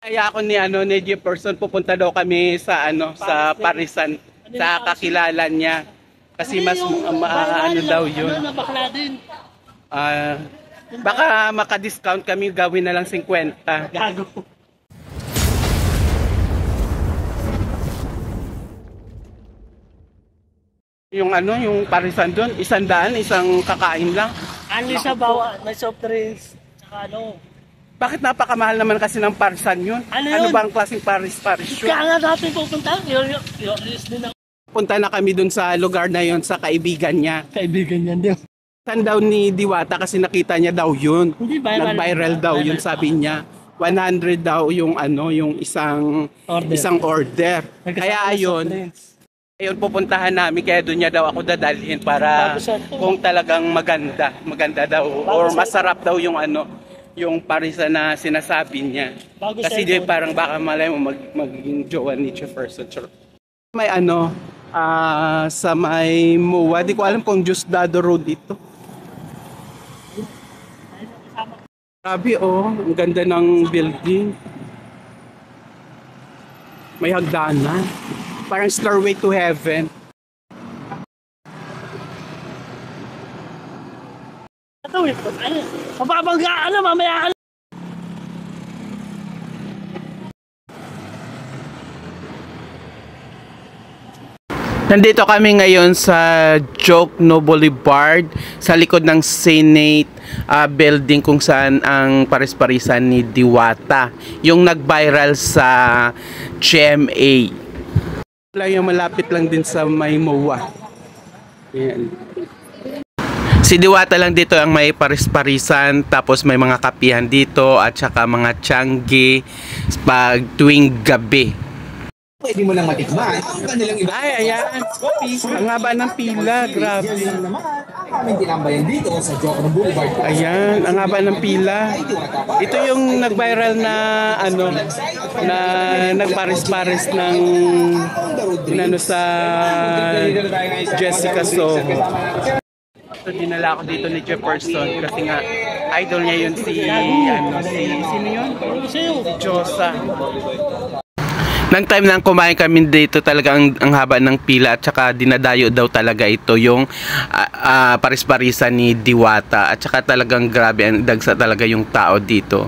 Kaya ako ni Jefferson pupunta daw kami sa sa Parisan sa kakilala niya kasi mas daw yun. Bakla din. Baka maka-discount kami, gawin na lang 50. Gago. Yung Parisan doon, 100, isang kakain lang. Anli sa bawa, may soft drinks. Tsaka Bakit napakamahal naman kasi ng Parisan yun? Ano ba ang klaseng Paris yun? Kaya nga natin pupunta. List din ako. Punta na kami dun sa lugar na yon sa kaibigan niya. Kaibigan niyan din. Saan daw ni Diwata kasi nakita niya daw yun. Nag-viral daw yun, sabi niya. 100 daw yung yung isang order. Kaya ayun pupuntahan namin, kaya doon niya daw ako dadalhin para kung talagang maganda daw or masarap daw yung Parisan na sinasabi niya. Kasi di parang baka malay mo maging jowa ni Jefferson. May sa may MUA, di ko alam kung Diosdado Road dito. Grabe ang ganda ng building. May hagdanan. Parang Stairway to Heaven. Mababangga mamaya. Nandito kami ngayon sa Jokno Boulevard sa likod ng Senate building kung saan ang paris-parisan ni Diwata, yung nag-viral sa GMA. Yung malapit lang din sa may MUA. Ayan. Si Diwata lang dito ang may paris-parisan, tapos may mga kapihan dito at saka mga tiyanggi pag tuwing gabi. Pwede mo lang matikman ang kanilang iba. Ay, ayan. Ang haba ng pila, grabe. Aming tinambayan dito sa Jokno Boulevard. Ayan, ang haba ng pila. Ito yung nag-viral na na nagparis-paris ng sa Jessica Soho. So dinala ako dito ni Jefferson kasi nga idol niya yun sino yun? Si Josa. Nang time na kumain kami dito, talaga ang haba ng pila at saka dinadayo daw talaga ito yung paris-parisan ni Diwata at saka talagang grabe ang dagsa talaga yung tao dito.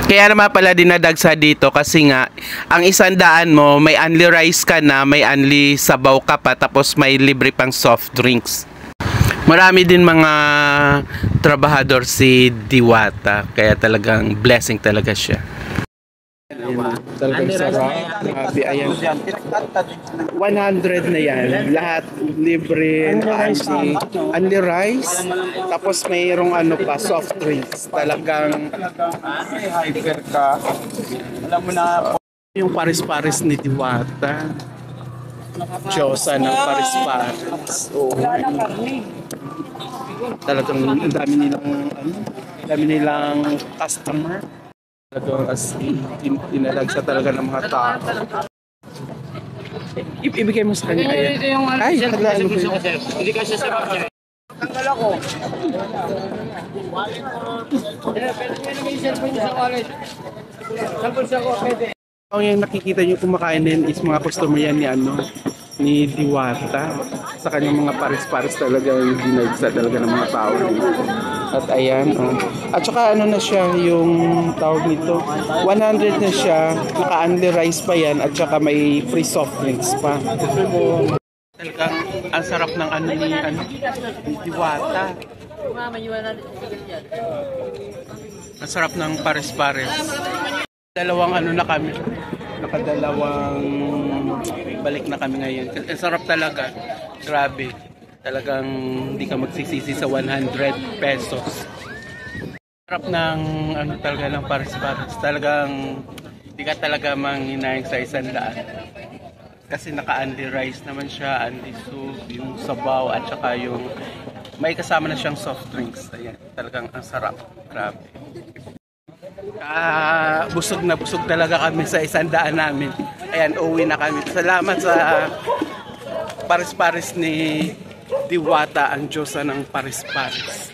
Kaya naman pala dinadagsa dito kasi nga ang 100 mo may only rice ka na, may only sabaw ka pa, tapos may libre pang soft drinks. Marami din mga trabahador si Diwata, kaya talagang blessing talaga siya. Talagang sarap. Ayan. 100 na yan. Lahat libre, only rice. Tapos mayroong pa, soft drinks. Talagang hyper ka. Alam mo na yung paris-paris ni Diwata. Diyosa ng paris-paris. Talagang ang dami nilang customer. Talagang as dinalagsa talaga ng mga tao. Ibigay mo sa kanya. Ay, Hindi ka siya sa bakit. tanggal ako. Yung nakikita nyo kumakain din is mga customer yan ni Diwata. Sa kanyang mga paris-paris talaga yung dinagsa talaga ng mga tao. At ayan, At saka na siya yung tawag nito. 100 na siya, naka-only rice pa yan at saka may free soft drinks pa. Talagang ang sarap ng ni Diwata. Ang sarap ng paris-paris. Dalawang na kami. Nakadalawang balik na kami ngayon. Ang sarap talaga. Grabe. Talagang hindi ka magsisisi sa 100 pesos. Sarap ng talaga ng paris-paris. Talagang hindi ka talaga manghinayang sa 100. Kasi naka-only rice naman siya, only soup, yung sabaw at saka yung may kasama na siyang soft drinks. Ayan, talagang ang sarap. Grabe. Busog na busog talaga kami sa 100 namin. Ayan, uwi na kami. Salamat sa paris-paris ni Diwata, ang Diyosa ng paris-paris.